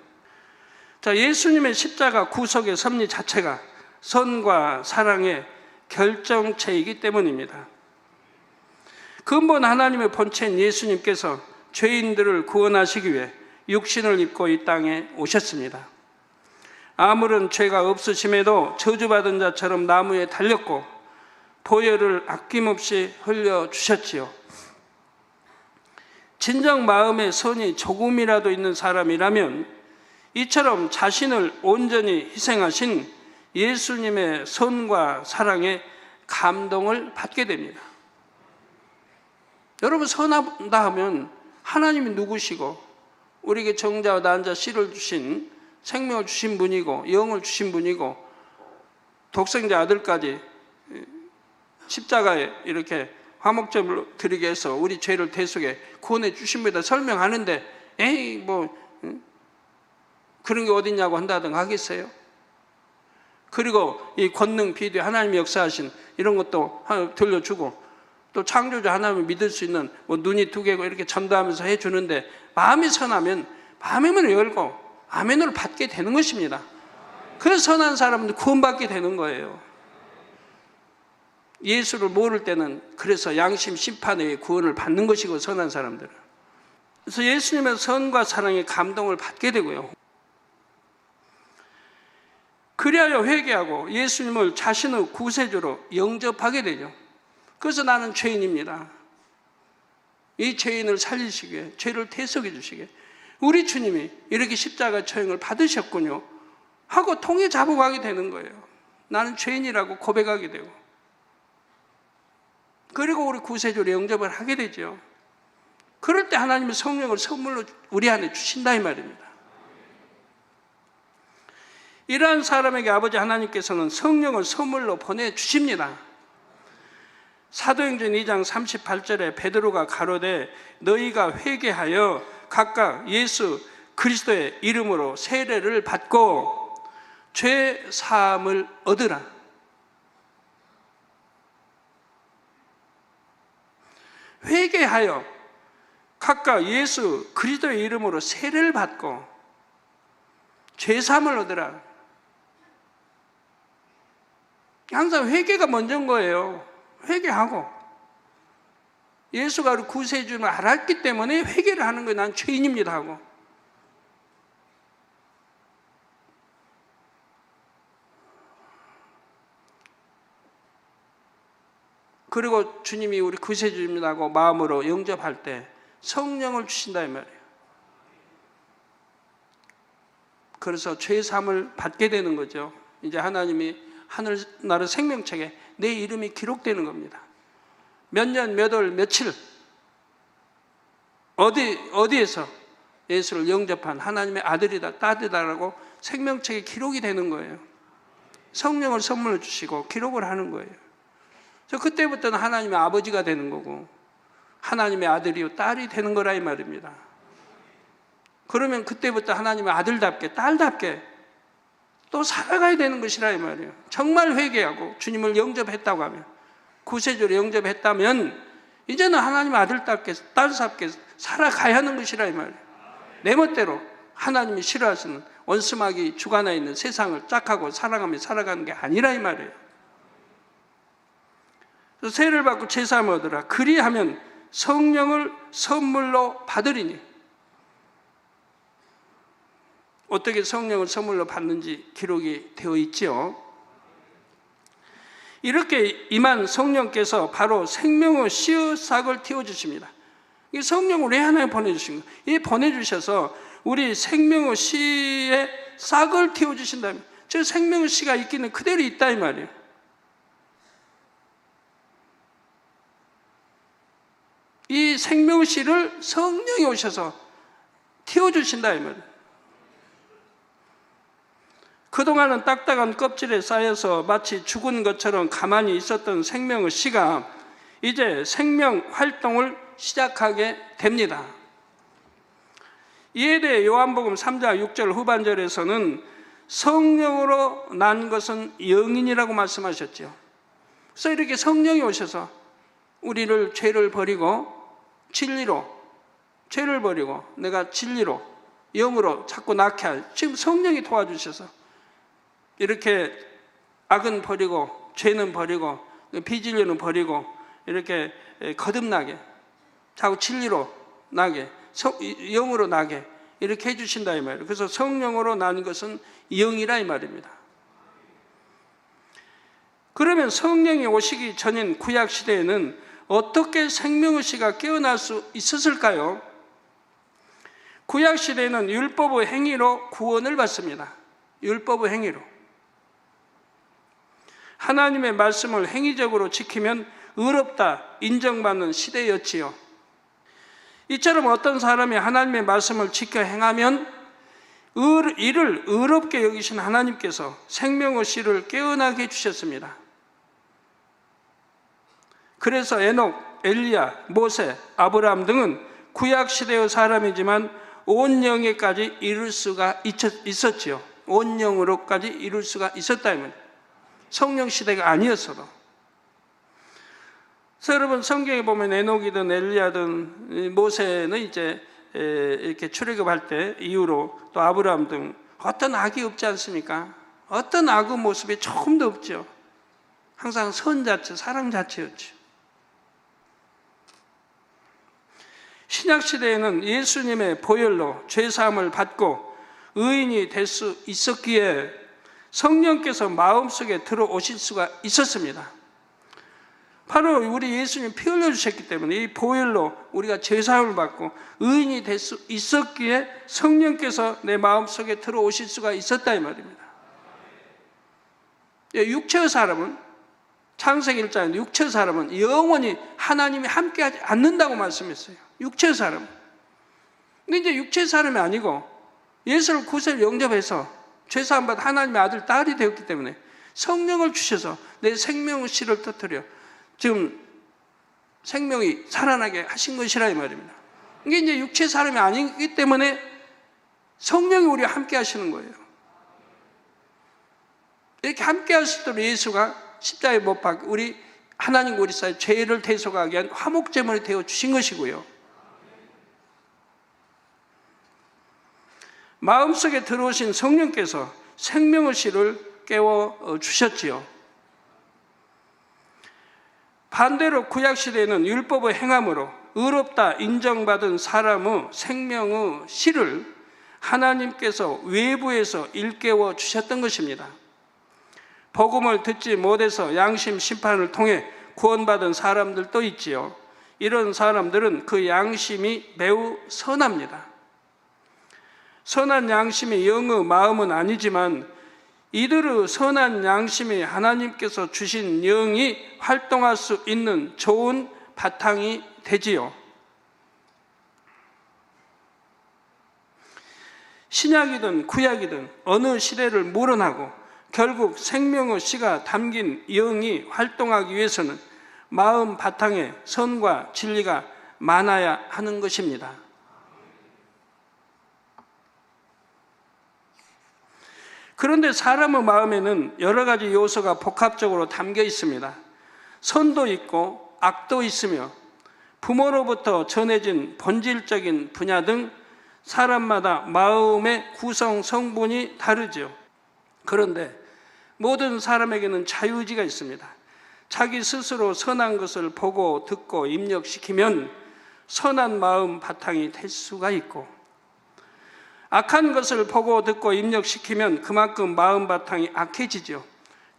[SPEAKER 3] 자, 예수님의 십자가 구속의 섭리 자체가 선과 사랑의 결정체이기 때문입니다. 근본 하나님의 본체인 예수님께서 죄인들을 구원하시기 위해 육신을 입고 이 땅에 오셨습니다. 아무런 죄가 없으심에도 저주받은 자처럼 나무에 달렸고 보혈을 아낌없이 흘려주셨지요. 진정 마음에 선이 조금이라도 있는 사람이라면 이처럼 자신을 온전히 희생하신 예수님의 선과 사랑에 감동을 받게 됩니다. 여러분, 선하다 하면 하나님이 누구시고 우리에게 정자와 난자 씨를 주신 생명을 주신 분이고 영을 주신 분이고 독생자 아들까지 십자가에 이렇게 화목제물로 드리게 해서 우리 죄를 대속해 구원해 주신 분이다 설명하는데 에이 뭐 그런 게 어딨냐고 한다든가 하겠어요? 그리고 이 권능 비대 하나님이 역사하신 이런 것도 들려주고 또 창조주 하나님을 믿을 수 있는 뭐 눈이 두 개고 이렇게 전도하면서 해주는데 마음이 선하면 마음의 문을 열고 아멘을 받게 되는 것입니다. 그래서 선한 사람은 구원받게 되는 거예요. 예수를 모를 때는 그래서 양심 심판에 의해 구원을 받는 것이고 선한 사람들은. 그래서 예수님의 선과 사랑에 감동을 받게 되고요. 그리하여 회개하고 예수님을 자신의 구세주로 영접하게 되죠. 그래서 나는 죄인입니다. 이 죄인을 살리시기 위해 죄를 대속해 주시게 우리 주님이 이렇게 십자가 처형을 받으셨군요 하고 통에 잡아가게 되는 거예요. 나는 죄인이라고 고백하게 되고 그리고 우리 구세주로 영접을 하게 되죠. 그럴 때 하나님의 성령을 선물로 우리 안에 주신다 이 말입니다. 이러한 사람에게 아버지 하나님께서는 성령을 선물로 보내주십니다. 사도행전 2장 38절에 베드로가 가로되 너희가 회개하여 각각 예수 그리스도의 이름으로 세례를 받고 죄 사함을 얻으라. 회개하여 각각 예수 그리스도의 이름으로 세례를 받고 죄 사함을 얻으라. 항상 회개가 먼저인 거예요. 회개하고 예수가 우리 구세주를 알았기 때문에 회개를 하는 거예요. 난 죄인입니다 하고. 그리고 주님이 우리 구세주입니다 하고 마음으로 영접할 때 성령을 주신다 이 말이에요. 그래서 죄 사함을 받게 되는 거죠. 이제 하나님이 하늘나라 생명책에 내 이름이 기록되는 겁니다. 몇 년, 몇 월, 며칠 어디에서 예수를 영접한 하나님의 아들이다, 딸이다라고 생명책에 기록이 되는 거예요. 성령을 선물로 주시고 기록을 하는 거예요. 그래서 그때부터는 하나님의 아버지가 되는 거고 하나님의 아들이요 딸이 되는 거라 이 말입니다. 그러면 그때부터 하나님의 아들답게 딸답게 또 살아가야 되는 것이라 이 말이에요. 정말 회개하고 주님을 영접했다고 하면 구세주로 영접했다면 이제는 하나님 아들답게 딸답게 살아가야 하는 것이라 이 말이에요. 내 멋대로 하나님이 싫어하시는 원수마귀 주관하에 있는 세상을 짝하고 사랑하며 살아가는 게 아니라 이 말이에요. 그래서 세례를 받고 제사함을 얻으라. 그리하면 성령을 선물로 받으리니. 어떻게 성령을 선물로 받는지 기록이 되어 있지요. 이렇게 임한 성령께서 바로 생명의 씨의 싹을 틔워주십니다. 이 성령을 왜 하나님 보내주신 거예요? 이 보내주셔서 우리 생명의 씨에 싹을 틔워주신다면, 저 생명의 씨가 있기는 그대로 있다 이 말이에요. 이 생명의 씨를 성령이 오셔서 틔워주신다 이 말이에요. 그동안은 딱딱한 껍질에 쌓여서 마치 죽은 것처럼 가만히 있었던 생명의 씨가 이제 생명 활동을 시작하게 됩니다. 이에 대해 요한복음 3장 6절 후반절에서는 성령으로 난 것은 영인이라고 말씀하셨죠. 그래서 이렇게 성령이 오셔서 우리를 죄를 버리고 진리로, 죄를 버리고 내가 진리로, 영으로 자꾸 낳게 할, 지금 성령이 도와주셔서 이렇게 악은 버리고 죄는 버리고 비진리는 버리고 이렇게 거듭나게, 자꾸 진리로 나게, 영으로 나게 이렇게 해주신다 이 말이에요. 그래서 성령으로 난 것은 영이라 이 말입니다. 그러면 성령이 오시기 전인 구약 시대에는 어떻게 생명의 씨가 깨어날 수 있었을까요? 구약 시대에는 율법의 행위로 구원을 받습니다. 율법의 행위로. 하나님의 말씀을 행위적으로 지키면 의롭다 인정받는 시대였지요. 이처럼 어떤 사람이 하나님의 말씀을 지켜 행하면 이를 의롭게 여기신 하나님께서 생명의 씨를 깨어나게 해주셨습니다. 그래서 에녹, 엘리야, 모세, 아브라함 등은 구약 시대의 사람이지만 온 영에까지 이룰 수가 있었지요. 온 영으로까지 이룰 수가 있었다면, 성령 시대가 아니었어도. 그래서 여러분 성경에 보면 에녹이든 엘리야든 모세는 이제 이렇게 출애굽할 때 이후로 또 아브라함 등 어떤 악이 없지 않습니까? 어떤 악의 모습이 조금도 없죠. 항상 선 자체, 사랑 자체였죠. 신약 시대에는 예수님의 보혈로 죄 사함을 받고 의인이 될 수 있었기에 성령께서 마음속에 들어오실 수가 있었습니다. 바로 우리 예수님 피 흘려주셨기 때문에 이 보혈로 우리가 죄사함을 받고 의인이 될 수 있었기에 성령께서 내 마음속에 들어오실 수가 있었다 이 말입니다. 육체의 사람은, 창세기 1장에 육체의 사람은 영원히 하나님이 함께하지 않는다고 말씀했어요. 육체의 사람은. 근데 이제 육체의 사람이 아니고 예수를 구세를 영접해서 죄사함 받아 하나님의 아들, 딸이 되었기 때문에 성령을 주셔서 내 생명의 씨를 터뜨려 지금 생명이 살아나게 하신 것이라 이 말입니다. 이게 이제 육체의 사람이 아니기 때문에 성령이 우리와 함께 하시는 거예요. 이렇게 함께 할 수 있도록 예수가 십자가에 못 박혀 우리 하나님과 우리 사이 죄를 대속하기 위한 화목제물이 되어 주신 것이고요. 마음속에 들어오신 성령께서 생명의 씨를 깨워 주셨지요. 반대로 구약시대에는 율법의 행함으로 의롭다 인정받은 사람의 생명의 씨를 하나님께서 외부에서 일깨워 주셨던 것입니다. 복음을 듣지 못해서 양심 심판을 통해 구원받은 사람들도 있지요. 이런 사람들은 그 양심이 매우 선합니다. 선한 양심이 영의 마음은 아니지만 이들의 선한 양심이 하나님께서 주신 영이 활동할 수 있는 좋은 바탕이 되지요. 신약이든 구약이든 어느 시대를 물어나고 결국 생명의 씨가 담긴 영이 활동하기 위해서는 마음 바탕에 선과 진리가 많아야 하는 것입니다. 그런데 사람의 마음에는 여러 가지 요소가 복합적으로 담겨 있습니다. 선도 있고 악도 있으며 부모로부터 전해진 본질적인 분야 등 사람마다 마음의 구성 성분이 다르죠. 그런데 모든 사람에게는 자유의지가 있습니다. 자기 스스로 선한 것을 보고 듣고 입력시키면 선한 마음 바탕이 될 수가 있고, 악한 것을 보고 듣고 입력시키면 그만큼 마음 바탕이 악해지죠.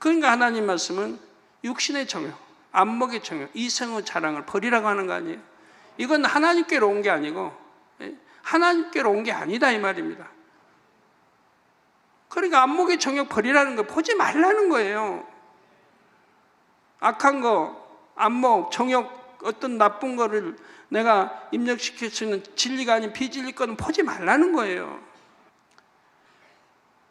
[SPEAKER 3] 그러니까 하나님 말씀은 육신의 정욕, 안목의 정욕, 이성의 자랑을 버리라고 하는 거 아니에요. 이건 하나님께로 온 게 아니고 하나님께로 온 게 아니다 이 말입니다. 그러니까 안목의 정욕 버리라는 거, 보지 말라는 거예요. 악한 거, 안목, 정욕, 어떤 나쁜 거를 내가 입력시킬 수 있는 진리가 아닌 비진리 거는 보지 말라는 거예요.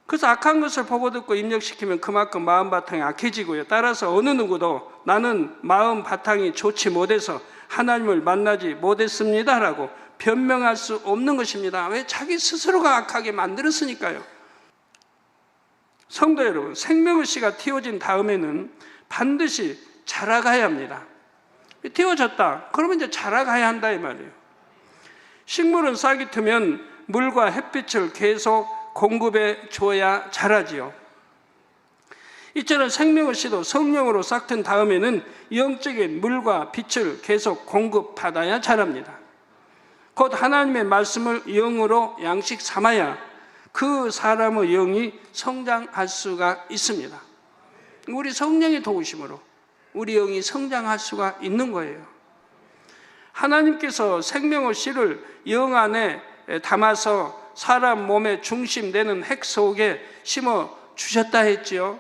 [SPEAKER 3] 그래서 악한 것을 보고 듣고 입력시키면 그만큼 마음 바탕이 악해지고요. 따라서 어느 누구도 나는 마음 바탕이 좋지 못해서 하나님을 만나지 못했습니다라고 변명할 수 없는 것입니다. 왜? 자기 스스로가 악하게 만들었으니까요. 성도 여러분, 생명의 씨가 틔워진 다음에는 반드시 자라가야 합니다. 틔워졌다. 그러면 이제 자라가야 한다 이 말이에요. 식물은 싹이 트면 물과 햇빛을 계속 공급해 줘야 자라지요. 이처럼 생명의 씨도 성령으로 싹튼 다음에는 영적인 물과 빛을 계속 공급받아야 자랍니다. 곧 하나님의 말씀을 영으로 양식 삼아야 그 사람의 영이 성장할 수가 있습니다. 우리 성령의 도우심으로 우리 영이 성장할 수가 있는 거예요. 하나님께서 생명의 씨를 영 안에 담아서 사람 몸의 중심되는 핵 속에 심어 주셨다 했지요.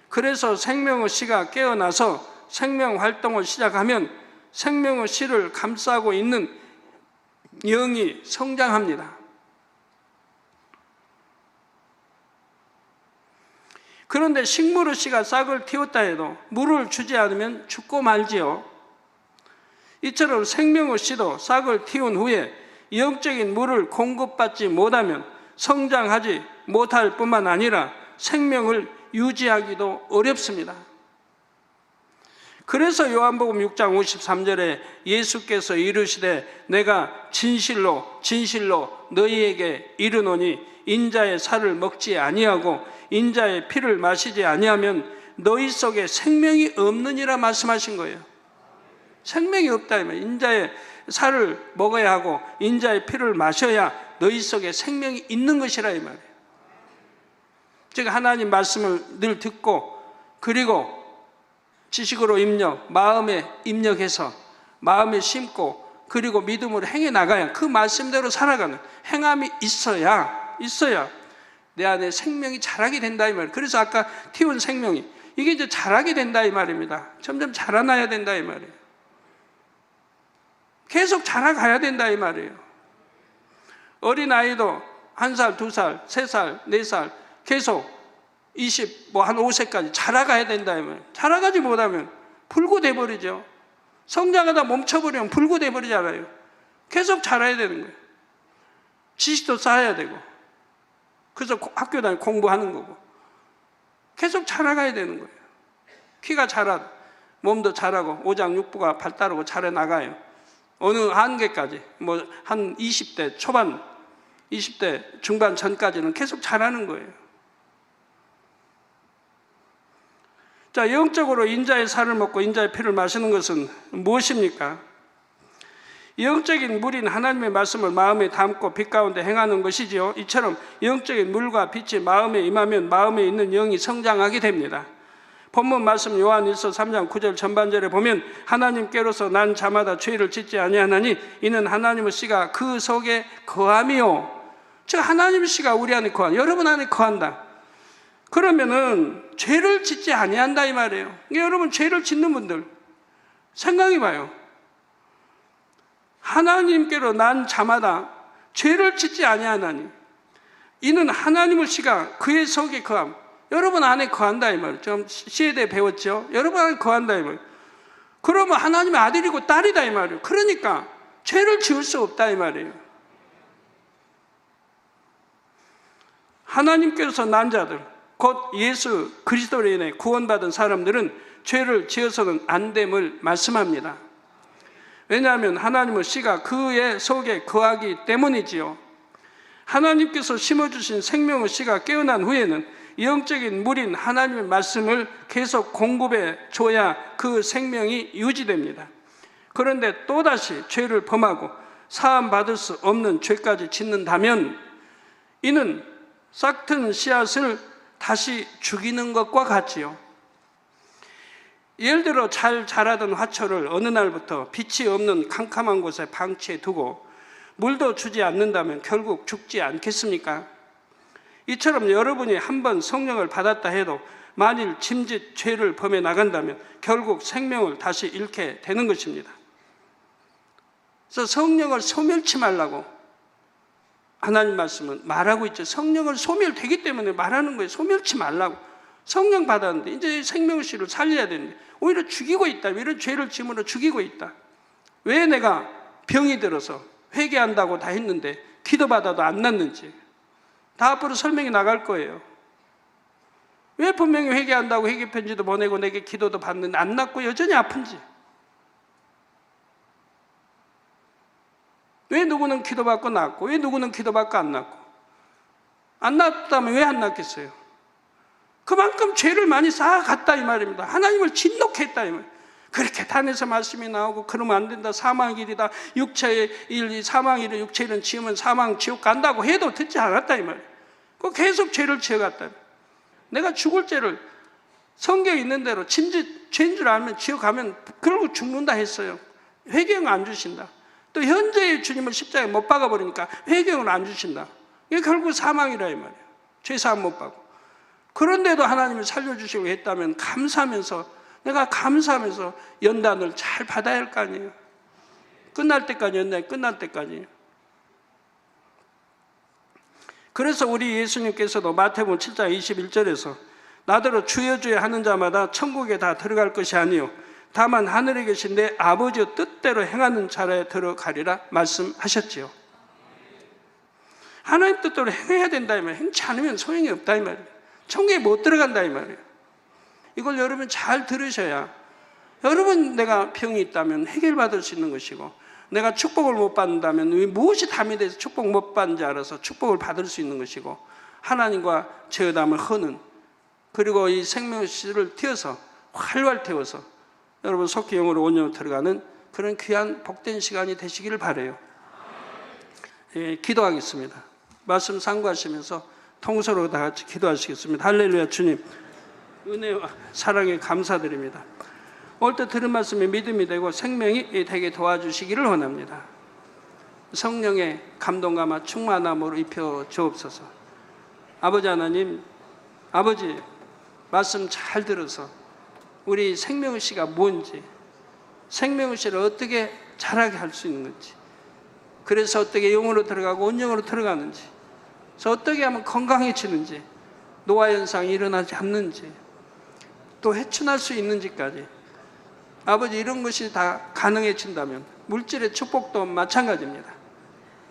[SPEAKER 3] 그래서 생명의 씨가 깨어나서 생명 활동을 시작하면 생명의 씨를 감싸고 있는 영이 성장합니다. 그런데 식물의 씨가 싹을 틔웠다 해도 물을 주지 않으면 죽고 말지요. 이처럼 생명의 씨도 싹을 틔운 후에 영적인 물을 공급받지 못하면 성장하지 못할 뿐만 아니라 생명을 유지하기도 어렵습니다. 그래서 요한복음 6장 53절에 예수께서 이르시되 내가 진실로 너희에게 이르노니 인자의 살을 먹지 아니하고 인자의 피를 마시지 아니하면 너희 속에 생명이 없느니라 말씀하신 거예요. 생명이 없다. 인자의 살을 먹어야 하고 인자의 피를 마셔야 너희 속에 생명이 있는 것이라 이 말이에요. 즉 하나님 말씀을 늘 듣고 그리고 지식으로 입력, 마음에 입력해서 마음에 심고 그리고 믿음으로 행해 나가야 그 말씀대로 살아가는 행함이 있어야 내 안에 생명이 자라게 된다 이 말이에요. 그래서 아까 틔운 생명이 이게 이제 자라게 된다 이 말입니다. 점점 자라나야 된다 이 말이에요. 계속 자라가야 된다 이 말이에요. 어린아이도 1살, 2살, 3살, 4살 계속 한 5세까지 자라가야 된다 이 말이에요. 자라가지 못하면 불구돼 버리죠. 성장하다 멈춰버리면 불구돼 버리잖아요. 계속 자라야 되는 거예요. 지식도 쌓아야 되고 그래서 학교 다니고 공부하는 거고 계속 자라가야 되는 거예요. 키가 자라 몸도 자라고 오장육부가 발달하고 자라나가요. 어느 한계까지 한 20대 초반 20대 중반 전까지는 계속 자라는 거예요. 자, 영적으로 인자의 살을 먹고 인자의 피를 마시는 것은 무엇입니까? 영적인 물인 하나님의 말씀을 마음에 담고 빛 가운데 행하는 것이지요. 이처럼 영적인 물과 빛이 마음에 임하면 마음에 있는 영이 성장하게 됩니다. 본문 말씀 요한일서 3장 9절 전반절에 보면 하나님께로서 난 자마다 죄를 짓지 아니하나니 이는 하나님의 씨가 그 속에 거함이요. 즉 하나님의 씨가 우리 안에 거한, 여러분 안에 거한다. 그러면은 죄를 짓지 아니한다 이 말이에요. 여러분 죄를 짓는 분들 생각해 봐요. 하나님께로 난 자마다 죄를 짓지 아니하나니 이는 하나님의 씨가 그의 속에 거함. 여러분 안에 거한다 이 말이에요. 좀 시에 대해 배웠죠? 여러분 안에 거한다 이 말이에요. 그러면 하나님의 아들이고 딸이다 이 말이에요. 그러니까 죄를 지을 수 없다 이 말이에요. 하나님께서 난 자들 곧 예수 그리스도로 인해 구원받은 사람들은 죄를 지어서는 안 됨을 말씀합니다. 왜냐하면 하나님의 씨가 그의 속에 거하기 때문이지요. 하나님께서 심어주신 생명의 씨가 깨어난 후에는 영적인 물인 하나님의 말씀을 계속 공급해 줘야 그 생명이 유지됩니다. 그런데 또다시 죄를 범하고 사함받을 수 없는 죄까지 짓는다면 이는 싹튼 씨앗을 다시 죽이는 것과 같지요. 예를 들어 잘 자라던 화초를 어느 날부터 빛이 없는 캄캄한 곳에 방치해 두고 물도 주지 않는다면 결국 죽지 않겠습니까? 이처럼 여러분이 한번 성령을 받았다 해도 만일 짐짓 죄를 범해 나간다면 결국 생명을 다시 잃게 되는 것입니다. 그래서 성령을 소멸치 말라고 하나님 말씀은 말하고 있죠. 성령을 소멸되기 때문에 말하는 거예요. 소멸치 말라고. 성령 받았는데 이제 생명씨를 살려야 되는데 오히려 죽이고 있다. 이런 죄를 지으므로 죽이고 있다. 왜 내가 병이 들어서 회개한다고 다 했는데 기도받아도 안 낫는지 다 앞으로 설명이 나갈 거예요. 왜 분명히 회개한다고 회개편지도 보내고 내게 기도도 받는데 안 낫고 여전히 아픈지, 왜 누구는 기도받고 낫고 왜 누구는 기도받고 안 낫고, 안 낫다면 왜 안 낫겠어요? 그만큼 죄를 많이 쌓아갔다 이 말입니다. 하나님을 진노했다 이 말이에요. 그렇게 단에서 말씀이 나오고 그러면 안 된다, 사망의 길이다, 육체의 일, 사망의 일은 육체의 일은 지으면 사망 지옥 간다고 해도 듣지 않았다 이 말이에요. 그 계속 죄를 지어갔다. 내가 죽을 죄를 성경에 있는 대로 진짜 죄인 줄 알면 지어가면 결국 죽는다 했어요. 회개형 안 주신다. 또 현재의 주님을 십자가에 못 박아버리니까 회개형을 안 주신다. 이게 결국 사망이라 이 말이에요. 죄사함 못 받고. 그런데도 하나님이 살려주시고 했다면 감사하면서, 내가 감사하면서 연단을 잘 받아야 할 거 아니에요. 끝날 때까지, 연단이 끝날 때까지. 그래서 우리 예수님께서도 마태복음 7장 21절에서 나더러 주여 주여 하는 자마다 천국에 다 들어갈 것이 아니요 다만 하늘에 계신 내 아버지의 뜻대로 행하는 자라에 들어가리라 말씀하셨지요. 하나님 뜻대로 행해야 된다 이 말이에요. 행치 않으면 소용이 없다 이 말이에요. 천국에 못 들어간다 이 말이에요. 이걸 여러분 잘 들으셔야, 여러분 내가 병이 있다면 해결받을 수 있는 것이고, 내가 축복을 못 받는다면 무엇이 담이 돼서 축복 못 받는지 알아서 축복을 받을 수 있는 것이고, 하나님과 제어담을 허는, 그리고 이 생명씨를 튀어서 활활 태워서 여러분 속히 영으로 온전히 들어가는 그런 귀한 복된 시간이 되시기를 바라요. 예, 기도하겠습니다. 말씀 상고하시면서 통서로 다 같이 기도하시겠습니다. 할렐루야. 주님 은혜와 사랑에 감사드립니다. 올 때 들은 말씀이 믿음이 되고 생명이 되게 도와주시기를 원합니다. 성령의 감동감화 충만함으로 입혀 주옵소서. 아버지 하나님, 아버지 말씀 잘 들어서 우리 생명의씨가 뭔지, 생명의씨를 어떻게 자라게 할 수 있는지, 그래서 어떻게 영으로 들어가고 온영으로 들어가는지, 그래서 어떻게 하면 건강해지는지, 노화현상이 일어나지 않는지, 또 해춘할 수 있는지까지, 아버지 이런 것이 다 가능해진다면 물질의 축복도 마찬가지입니다.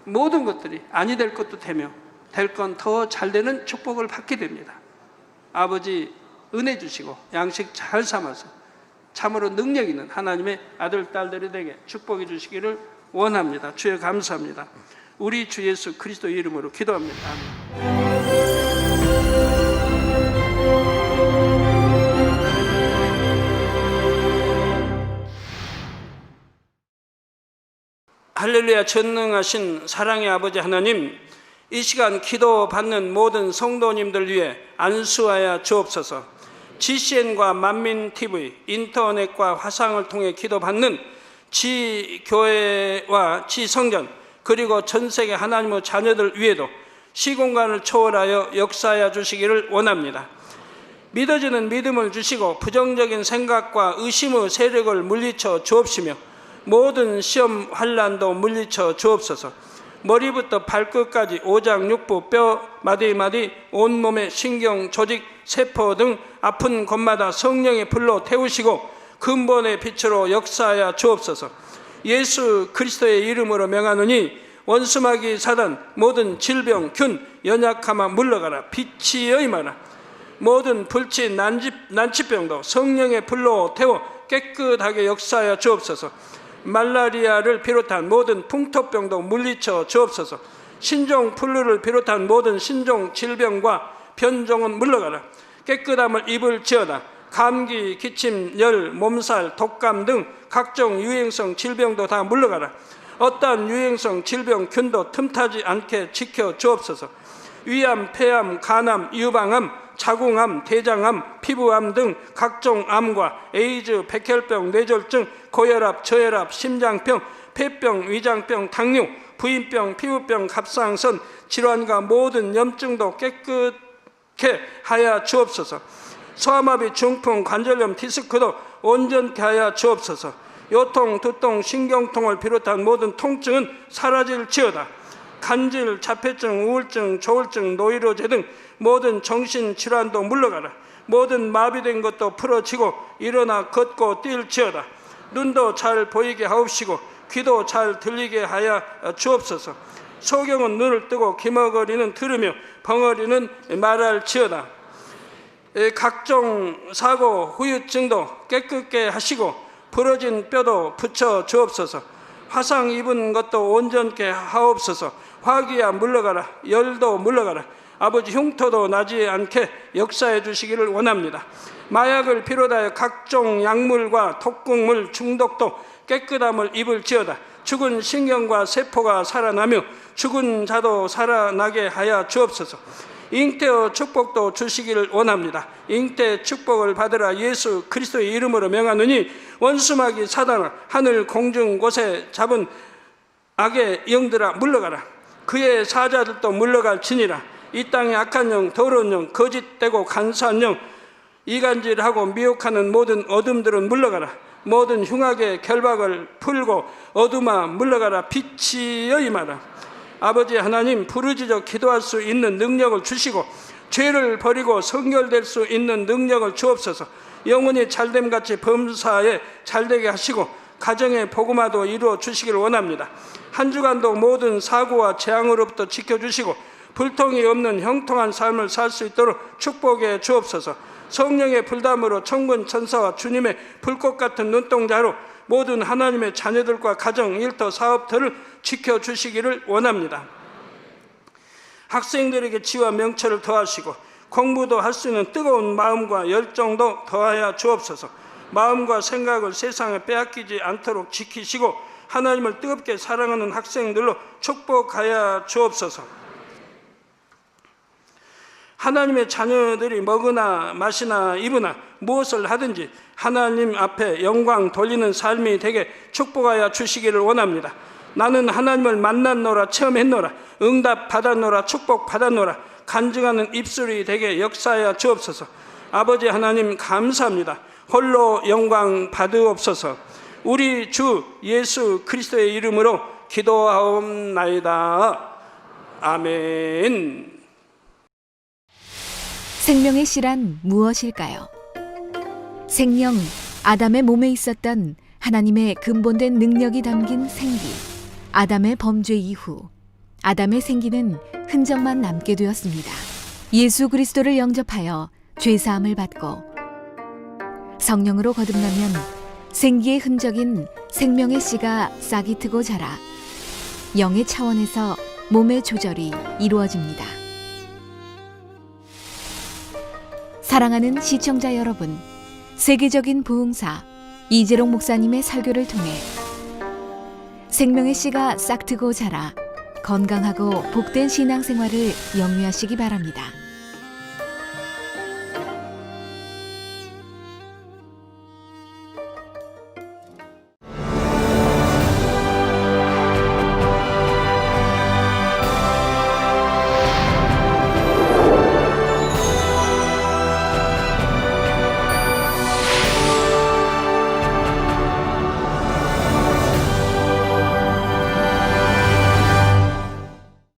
[SPEAKER 3] 모든 것들이 아니 될 것도 되며 될 건 더 잘 되는 축복을 받게 됩니다. 아버지 은혜 주시고 양식 잘 삼아서 참으로 능력 있는 하나님의 아들 딸들이 되게 축복해 주시기를 원합니다. 주여 감사합니다. 우리 주 예수 그리스도 이름으로 기도합니다. 아멘. 할렐루야. 전능하신 사랑의 아버지 하나님, 이 시간 기도받는 모든 성도님들 위해 안수하여 주옵소서. GCN과 만민TV, 인터넷과 화상을 통해 기도받는 지교회와 지성전, 그리고 전세계 하나님의 자녀들 위에도 시공간을 초월하여 역사하여 주시기를 원합니다. 믿어지는 믿음을 주시고 부정적인 생각과 의심의 세력을 물리쳐 주옵시며 모든 시험 환난도 물리쳐 주옵소서. 머리부터 발끝까지 오장육부 뼈 마디마디 온몸의 신경 조직 세포 등 아픈 곳마다 성령의 불로 태우시고 근본의 빛으로 역사하여 주옵소서. 예수 그리스도의 이름으로 명하노니 원수마귀 사단 모든 질병 균 연약함아 물러가라. 빛이여 임하라. 모든 불치 난치병도 성령의 불로 태워 깨끗하게 역사하여 주옵소서. 말라리아를 비롯한 모든 풍토병도 물리쳐 주옵소서. 신종 플루를 비롯한 모든 신종 질병과 변종은 물러가라. 깨끗함을 입을지어다. 감기, 기침, 열, 몸살, 독감 등 각종 유행성 질병도 다 물러가라. 어떠한 유행성 질병 균도 틈타지 않게 지켜 주옵소서. 위암, 폐암, 간암, 유방암, 자궁암, 대장암, 피부암 등 각종 암과 에이즈, 백혈병, 뇌졸중, 고혈압, 저혈압, 심장병, 폐병, 위장병, 당뇨, 부인병, 피부병, 갑상선 질환과 모든 염증도 깨끗게 하여 주옵소서. 소아마비, 중풍, 관절염, 디스크도 온전케 하여 주옵소서. 요통, 두통, 신경통을 비롯한 모든 통증은 사라질지어다. 간질, 자폐증, 우울증, 조울증, 노이로제 등 모든 정신질환도 물러가라. 모든 마비된 것도 풀어지고 일어나 걷고 뛸지어다. 눈도 잘 보이게 하옵시고 귀도 잘 들리게 하여 주옵소서. 소경은 눈을 뜨고 기머거리는 들으며 벙어리는 말할지어다. 각종 사고, 후유증도 깨끗게 하시고 부러진 뼈도 붙여 주옵소서. 화상 입은 것도 온전케 하옵소서. 화기야 물러가라. 열도 물러가라. 아버지 흉터도 나지 않게 역사해 주시기를 원합니다. 마약을 비롯하여 각종 약물과 독극물 중독도 깨끗함을 입을지어다. 죽은 신경과 세포가 살아나며 죽은 자도 살아나게 하여 주옵소서. 잉태의 축복도 주시기를 원합니다. 잉태 축복을 받으라. 예수 그리스도의 이름으로 명하노니 원수마귀 사단아, 하늘 공중 곳에 잡은 악의 영들아 물러가라. 그의 사자들도 물러갈지니라. 이 땅의 악한 영, 더러운 영, 거짓되고 간사한 영, 이간질하고 미혹하는 모든 어둠들은 물러가라. 모든 흉악의 결박을 풀고 어둠아 물러가라. 빛이여 임하라. 아버지 하나님, 부르짖어 기도할 수 있는 능력을 주시고 죄를 버리고 성결될 수 있는 능력을 주옵소서. 영혼이 잘됨같이 범사에 잘되게 하시고 가정의 복음화도 이루어 주시기를 원합니다. 한 주간도 모든 사고와 재앙으로부터 지켜주시고 불통이 없는 형통한 삶을 살 수 있도록 축복해 주옵소서. 성령의 불담으로 천군 천사와 주님의 불꽃 같은 눈동자로 모든 하나님의 자녀들과 가정, 일터, 사업터를 지켜주시기를 원합니다. 학생들에게 지와 명철을 더하시고 공부도 할 수 있는 뜨거운 마음과 열정도 더하여 주옵소서. 마음과 생각을 세상에 빼앗기지 않도록 지키시고 하나님을 뜨겁게 사랑하는 학생들로 축복하여 주옵소서. 하나님의 자녀들이 먹으나 마시나 입으나 무엇을 하든지 하나님 앞에 영광 돌리는 삶이 되게 축복하여 주시기를 원합니다. 나는 하나님을 만났노라, 체험했노라, 응답 받았노라, 축복 받았노라, 간증하는 입술이 되게 역사하여 주옵소서. 아버지 하나님 감사합니다. 홀로 영광 받으옵소서. 우리 주 예수 그리스도의 이름으로 기도하옵나이다. 아멘.
[SPEAKER 1] 생명의 씨란 무엇일까요? 생명, 아담의 몸에 있었던 하나님의 근본된 능력이 담긴 생기. 아담의 범죄 이후 아담의 생기는 흔적만 남게 되었습니다. 예수 그리스도를 영접하여 죄사함을 받고 성령으로 거듭나면 생기의 흔적인 생명의 씨가 싹이 트고 자라 영의 차원에서 몸의 조절이 이루어집니다. 사랑하는 시청자 여러분, 세계적인 부흥사 이재롱 목사님의 설교를 통해 생명의 씨가 싹트고 자라 건강하고 복된 신앙생활을 영위하시기 바랍니다.